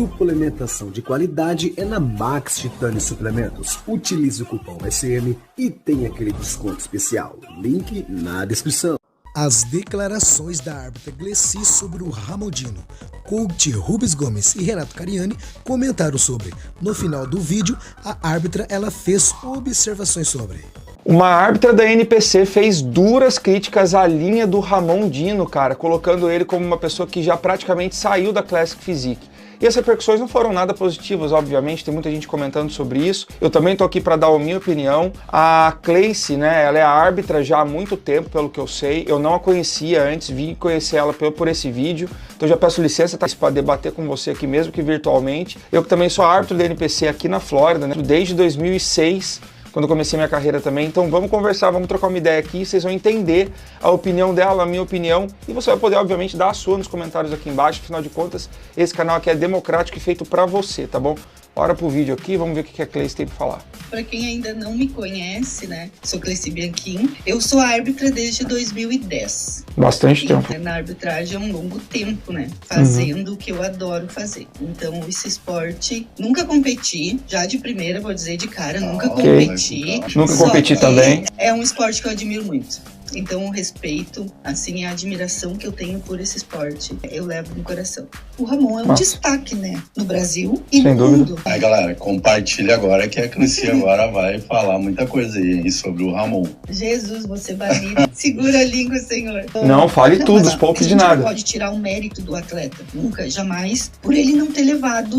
Suplementação de qualidade é na Max Titânio Suplementos. Utilize o cupom SM e tem aquele desconto especial. Link na descrição. As declarações da árbitra Glessi sobre o Ramondino. Coach Rubens Gomes e Renato Cariani comentaram sobre. No final do vídeo, a árbitra ela fez observações sobre. Uma árbitra da NPC fez duras críticas à linha do Ramondino, cara, colocando ele como uma pessoa que já praticamente saiu da Classic Physique. E as repercussões não foram nada positivas, obviamente, tem muita gente comentando sobre isso. Eu também tô aqui para dar a minha opinião. A Cleice, né, ela é a árbitra já há muito tempo, pelo que eu sei. Eu não a conhecia antes, vim conhecer ela por esse vídeo. Então já peço licença para debater com você aqui mesmo que virtualmente. Eu que também sou árbitro da NPC aqui na Flórida, né, desde 2006. Quando eu comecei minha carreira também. Então vamos conversar, vamos trocar uma ideia aqui, vocês vão entender a opinião dela, a minha opinião, e você vai poder, obviamente, dar a sua nos comentários aqui embaixo. Afinal de contas, esse canal aqui é democrático e feito pra você, tá bom? Bora pro vídeo aqui, vamos ver o que a Cleice tem pra falar. Para quem ainda não me conhece, né, sou Cleice Bianchim, eu sou árbitra desde 2010. Bastante tempo. Na arbitragem é um longo tempo, né, fazendo o que eu adoro fazer. Então, esse esporte, nunca competi, já de primeira, vou dizer de cara, nunca competi. Nunca competi também. É um esporte que eu admiro muito. Então, o respeito, assim, a admiração que eu tenho por esse esporte, eu levo no coração. O Ramon é um destaque, né? No Brasil e no mundo. Aí, galera, compartilha agora que a Cleice agora vai falar muita coisa aí sobre o Ramon. Jesus, você banido. Segura a língua, Senhor. Não, fale tudo, os poucos de nada. A gente não pode tirar o mérito do atleta, nunca, jamais, por ele não ter levado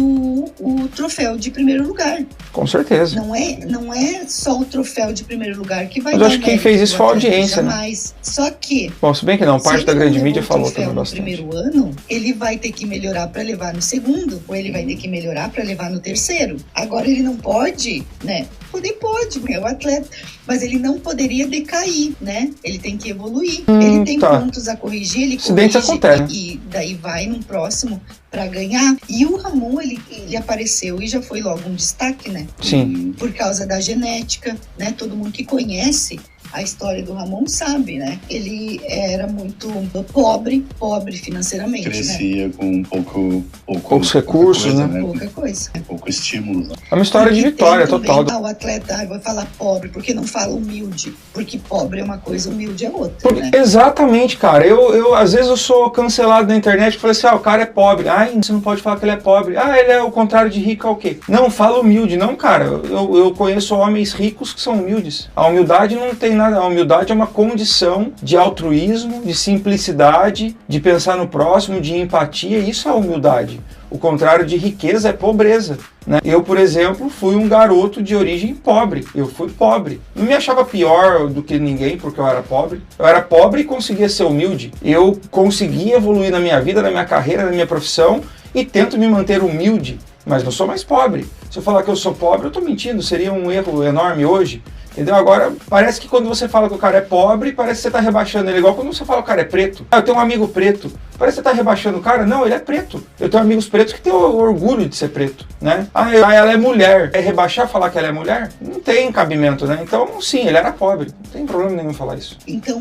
o troféu de primeiro lugar. Com certeza. Não é só o troféu de primeiro lugar que vai dar. Mas eu acho que quem fez isso foi a audiência, né? Só que... Bom, se bem que não, parte da grande mídia falou também bastante. No primeiro ano, ele vai ter que melhorar para levar no segundo, ou ele vai ter que melhorar para levar no terceiro. Agora ele não pode, né? Pode, é o atleta. Mas ele não poderia decair, né? Ele tem que evoluir. Ele tem pontos a corrigir, ele corrige acontece, e daí vai no próximo para ganhar. E o Ramon, ele apareceu e já foi logo um destaque, né? Sim. Por causa da genética, né? Todo mundo que conhece a história do Ramon sabe, né? Ele era muito pobre financeiramente, Crescia, né? Com poucos recursos, coisa, né? Pouca coisa. Pouco estímulo. Né? É uma história de vitória total. O atleta vai falar pobre, porque não fala humilde. Porque pobre é uma coisa, humilde é outra, né? Exatamente, cara. Eu às vezes eu sou cancelado na internet e falo assim, o cara é pobre. Ai, você não pode falar que ele é pobre. Ele é o contrário de rico, é o quê? Não, fala humilde. Não, cara. Eu conheço homens ricos que são humildes. A humildade não tem nada. A humildade é uma condição de altruísmo, de simplicidade, de pensar no próximo, de empatia. Isso é humildade. O contrário de riqueza é pobreza, né? Eu, por exemplo, fui um garoto de origem pobre. Eu fui pobre. Não me achava pior do que ninguém porque eu era pobre. Eu era pobre e conseguia ser humilde. Eu consegui evoluir na minha vida, na minha carreira, na minha profissão e tento me manter humilde, mas não sou mais pobre. Se eu falar que eu sou pobre, eu estou mentindo. Seria um erro enorme hoje. Entendeu? Agora, parece que quando você fala que o cara é pobre, parece que você tá rebaixando ele. Igual quando você fala que o cara é preto. Eu tenho um amigo preto. Parece que você tá rebaixando o cara. Não, ele é preto. Eu tenho amigos pretos que têm orgulho de ser preto, né? Ela é mulher. É rebaixar falar que ela é mulher? Não tem cabimento, né? Então, sim, ele era pobre. Não tem problema nenhum falar isso. Então,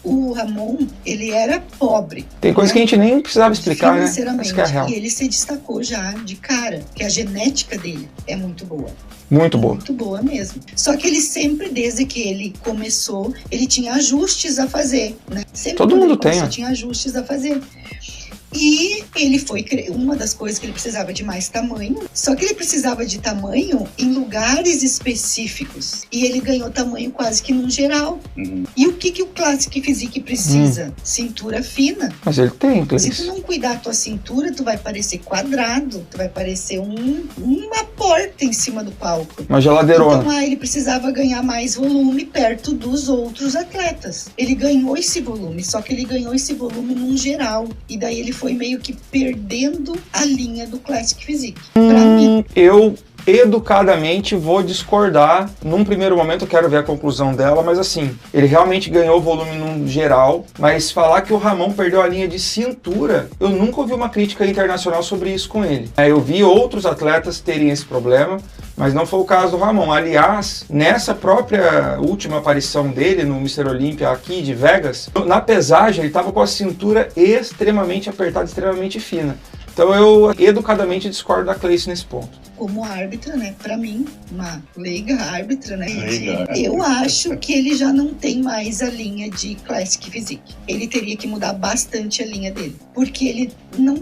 o Ramon, ele era pobre. Tem coisa que a gente nem precisava explicar, né? Financeiramente. Que é real. E ele se destacou já de cara, que a genética dele é muito boa. Muito boa. Muito boa mesmo. Só que ele sempre, desde que ele começou, ele tinha ajustes a fazer, né? Sempre todo mundo tem. Tinha ajustes a fazer. E ele foi, uma das coisas que ele precisava de mais tamanho, só que ele precisava de tamanho em lugares específicos. E ele ganhou tamanho quase que num geral. E o que o Classic Physique precisa? Cintura fina. Mas ele tem, Se tu não cuidar da tua cintura, tu vai parecer quadrado, tu vai parecer uma porta em cima do palco. Uma geladeirona. Então, ele precisava ganhar mais volume perto dos outros atletas. Ele ganhou esse volume, só que ele ganhou esse volume num geral. E daí ele foi meio que perdendo a linha do Classic Physique. Pra mim. Eu educadamente vou discordar. Num primeiro momento eu quero ver a conclusão dela, mas assim, ele realmente ganhou volume no geral, mas falar que o Ramon perdeu a linha de cintura, eu nunca ouvi uma crítica internacional sobre isso com ele. Eu vi outros atletas terem esse problema, mas não foi o caso do Ramon. Aliás, nessa própria última aparição dele no Mr. Olympia aqui de Vegas, na pesagem ele estava com a cintura extremamente apertada, extremamente fina. Então eu educadamente discordo da Cleice nesse ponto. Como árbitra, né? Para mim, uma leiga árbitra, né? Leiga. Eu acho que ele já não tem mais a linha de Classic Physique. Ele teria que mudar bastante a linha dele, porque ele não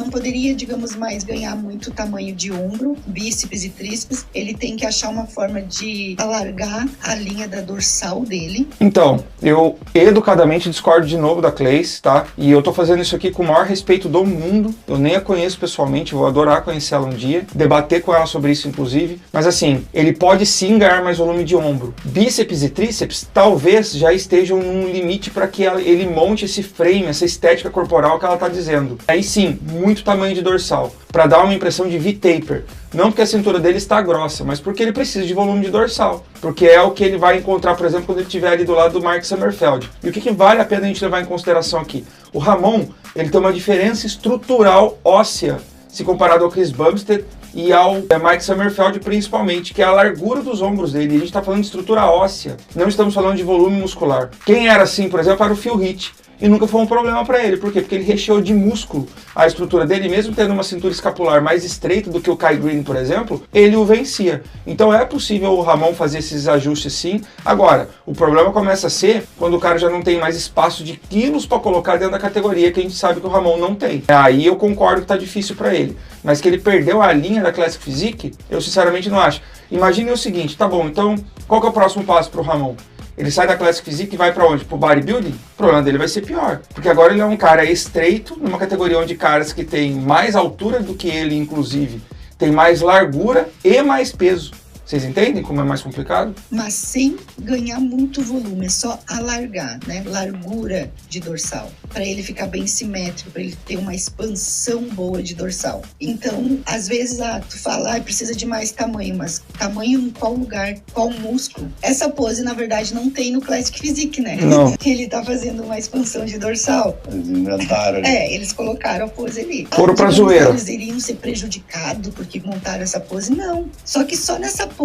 poderia, digamos, mais ganhar muito tamanho de ombro, bíceps e tríceps. Ele tem que achar uma forma de alargar a linha da dorsal dele. Então, eu educadamente discordo de novo da Cleice, tá? E eu tô fazendo isso aqui com o maior respeito do mundo. Eu nem a conheço pessoalmente, vou adorar conhecer ela um dia, debater com ela sobre isso, inclusive. Mas assim, ele pode sim ganhar mais volume de ombro. Bíceps e tríceps talvez já estejam num limite para que ele monte esse frame, essa estética corporal que ela tá dizendo. Aí sim, muito tamanho de dorsal, para dar uma impressão de V-taper. Não porque a cintura dele está grossa, mas porque ele precisa de volume de dorsal. Porque é o que ele vai encontrar, por exemplo, quando ele estiver ali do lado do Mark Sommerfeld. E o que vale a pena a gente levar em consideração aqui? O Ramon, ele tem uma diferença estrutural óssea, se comparado ao Chris Bumstead e ao Mike Sommerfeld principalmente, que é a largura dos ombros dele. A gente está falando de estrutura óssea, não estamos falando de volume muscular. Quem era assim, por exemplo, era o Phil Heath. E nunca foi um problema para ele. Por quê? Porque ele recheou de músculo a estrutura dele, mesmo tendo uma cintura escapular mais estreita do que o Kai Greene, por exemplo, ele o vencia. Então é possível o Ramon fazer esses ajustes sim. Agora, o problema começa a ser quando o cara já não tem mais espaço de quilos para colocar dentro da categoria, que a gente sabe que o Ramon não tem. Aí eu concordo que tá difícil para ele. Mas que ele perdeu a linha da Classic Physique, eu sinceramente não acho. Imagine o seguinte, tá bom, então qual que é o próximo passo pro Ramon? Ele sai da Classic Physique e vai pra onde? Pro bodybuilding? O problema dele vai ser pior. Porque agora ele é um cara estreito, numa categoria onde caras que têm mais altura do que ele, inclusive, tem mais largura e mais peso. Vocês entendem como é mais complicado? Mas sem ganhar muito volume, é só alargar, né? Largura de dorsal, para ele ficar bem simétrico, para ele ter uma expansão boa de dorsal. Então, às vezes, tu fala, precisa de mais tamanho, mas tamanho em qual lugar, qual músculo? Essa pose, na verdade, não tem no Classic Physique, né? Não. Que ele tá fazendo uma expansão de dorsal. Eles inventaram. Eles colocaram a pose ali. Foram pra zoeira. Eles iriam ser prejudicados porque montaram essa pose? Não. Só que só nessa pose.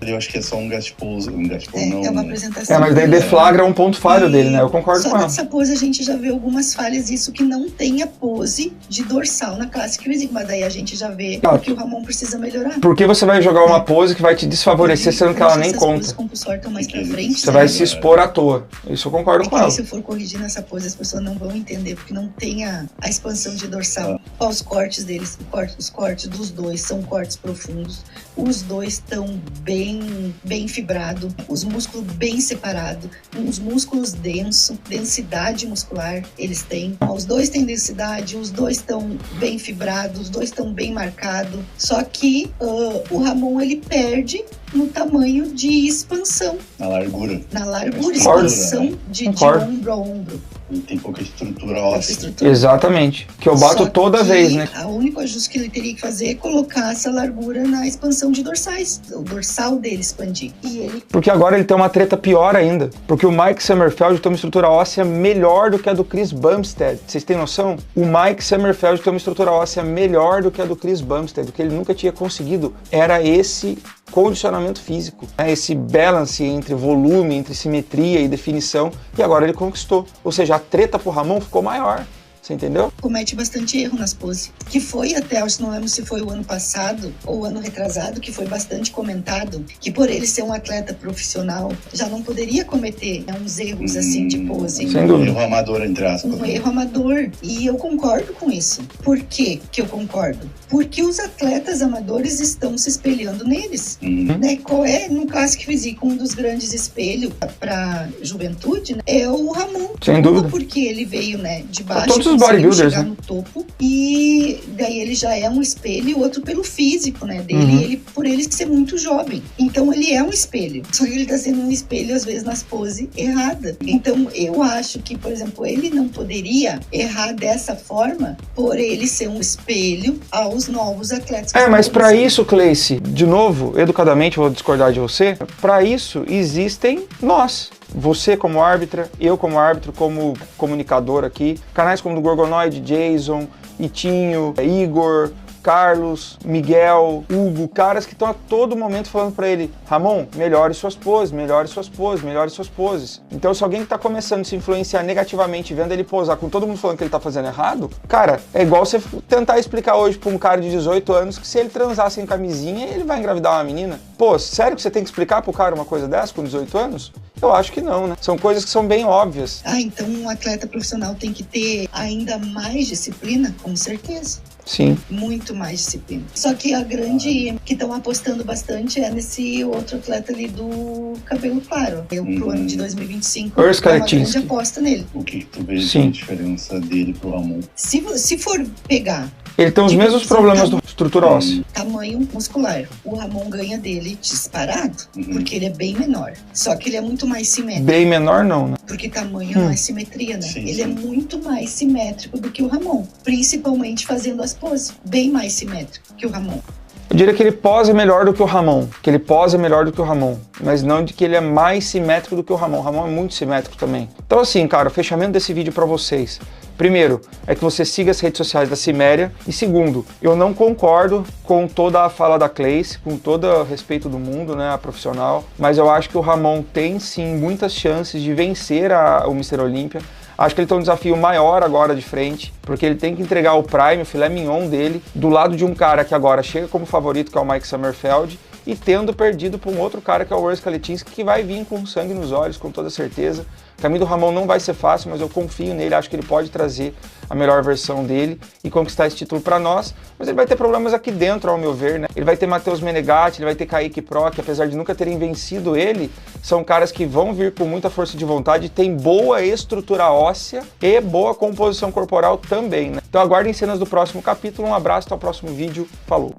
Eu acho que é só um guest pose, não. É uma apresentação. Mas daí deflagra um ponto falho dele, né? Eu concordo com ela. Só nessa pose a gente já vê algumas falhas, isso que não tem a pose de dorsal na Classic Physique, mas daí a gente já vê o que o Ramon precisa melhorar. Porque você vai jogar uma pose que vai te desfavorecer, sendo que ela nem conta. As compulsórias estão mais pra frente. Você vai se expor à toa. Isso eu concordo com ela. Se eu for corrigir nessa pose, as pessoas não vão entender, porque não tem a expansão de dorsal. Olha os cortes deles, os cortes dos dois são cortes profundos. Os dois estão bem fibrados, os músculos bem separados, os músculos densos, densidade muscular eles têm. Os dois têm densidade, os dois estão bem fibrados, os dois estão bem marcados. Só que o Ramon, ele perde no tamanho de expansão. Na largura. Expansão de ombro a ombro. Tem pouca estrutura óssea. Exatamente. Que eu bato toda vez, né? O único ajuste que ele teria que fazer é colocar essa largura na expansão de dorsais. O dorsal dele expandir. Porque agora ele tem uma treta pior ainda. Porque o Mike Sommerfeld tem uma estrutura óssea melhor do que a do Chris Bumstead. Vocês têm noção? O Mike Sommerfeld tem uma estrutura óssea melhor do que a do Chris Bumstead. O que ele nunca tinha conseguido era esse condicionamento físico, né? Esse balance entre volume, entre simetria e definição, e agora ele conquistou. Ou seja, a treta pro Ramon ficou maior. Você entendeu? Comete bastante erro nas poses. Que foi até, acho que não lembro se foi o ano passado ou o ano retrasado, que foi bastante comentado, que por ele ser um atleta profissional, já não poderia cometer uns erros assim de pose. Sem dúvida. Um erro amador, entre aspas. Um erro amador. E eu concordo com isso. Por que eu concordo? Porque os atletas amadores estão se espelhando neles. Né? Qual é, no Classic Physique, um dos grandes espelhos para juventude, né? É o Ramon. Sem dúvida. Porque ele veio, né, de baixo. Todos os bodybuilders, chegar né? no topo, e daí ele já é um espelho, e o outro pelo físico, né, dele, ele, por ele ser muito jovem. Então ele é um espelho, só que ele tá sendo um espelho às vezes nas poses erradas. Então eu acho que, por exemplo, ele não poderia errar dessa forma por ele ser um espelho aos novos atletas. Mas para isso, Cleice, de novo, educadamente vou discordar de você, para isso existem nós. Você como árbitra, eu como árbitro, como comunicador aqui, canais como o do Gorgonoid, Jason, Itinho, Igor, Carlos, Miguel, Hugo, caras que estão a todo momento falando pra ele: Ramon, melhore suas poses, melhore suas poses, melhore suas poses. Então se alguém que tá começando a se influenciar negativamente, vendo ele posar com todo mundo falando que ele tá fazendo errado, cara, é igual você tentar explicar hoje pra um cara de 18 anos que se ele transar sem camisinha, ele vai engravidar uma menina. Pô, sério que você tem que explicar pro cara uma coisa dessa com 18 anos? Eu acho que não, né? São coisas que são bem óbvias. Então um atleta profissional tem que ter ainda mais disciplina? Com certeza. Sim. Muito mais disciplina. Só que a grande que estão apostando bastante é nesse outro atleta ali do cabelo claro. Pro ano de 2025. Urso é uma Kaletinski. grande aposta nele. O que tu vê de diferença dele pro Ramon? Se for pegar... Ele tem os mesmos problemas da estrutura óssea. Tamanho muscular. O Ramon ganha dele disparado, porque ele é bem menor. Só que ele é muito mais simétrico. Bem menor não, né? Porque tamanho não é simetria, né? Sim, ele é muito mais simétrico do que o Ramon. Principalmente fazendo as poses. Bem mais simétrico que o Ramon. Eu diria que ele posa melhor do que o Ramon. Que ele posa melhor do que o Ramon. Mas não de que ele é mais simétrico do que o Ramon. O Ramon é muito simétrico também. Então assim, cara, o fechamento desse vídeo pra vocês. Primeiro, é que você siga as redes sociais da Ciméria. E segundo, eu não concordo com toda a fala da Cleice, com todo o respeito do mundo, né, a profissional. Mas eu acho que o Ramon tem sim muitas chances de vencer o Mr. Olímpia. Acho que ele tem um desafio maior agora de frente, porque ele tem que entregar o prime, o filé mignon dele, do lado de um cara que agora chega como favorito, que é o Mike Sommerfeld, e tendo perdido para um outro cara que é o Urso Kaletinski, que vai vir com sangue nos olhos, com toda certeza. O caminho do Ramon não vai ser fácil, mas eu confio nele, acho que ele pode trazer a melhor versão dele e conquistar esse título para nós, mas ele vai ter problemas aqui dentro, ao meu ver, né? Ele vai ter Matheus Menegatti, ele vai ter Kaique Pro, que apesar de nunca terem vencido ele, são caras que vão vir com muita força de vontade, tem boa estrutura óssea e boa composição corporal também, né? Então aguardem cenas do próximo capítulo, um abraço, até o próximo vídeo, falou!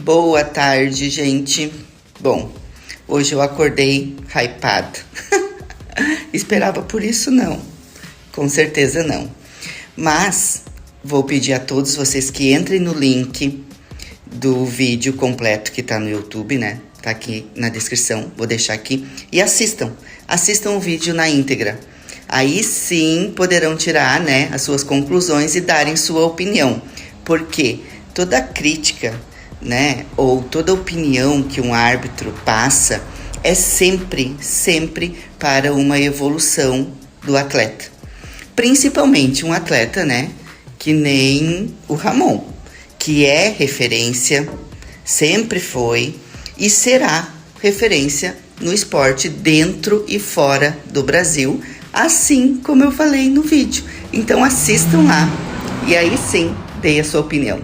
Boa tarde, gente. Bom, hoje eu acordei hypado. Esperava por isso, não. Com certeza não. Mas vou pedir a todos vocês que entrem no link do vídeo completo que tá no YouTube, né? Tá aqui na descrição, vou deixar aqui. E assistam o vídeo na íntegra. Aí sim poderão tirar, né, as suas conclusões e darem sua opinião. Porque toda crítica, né, ou toda opinião que um árbitro passa é sempre para uma evolução do atleta. Principalmente um atleta, né, que nem o Ramon, que é referência, sempre foi e será referência no esporte dentro e fora do Brasil, assim como eu falei no vídeo. Então assistam lá e aí sim, dê a sua opinião.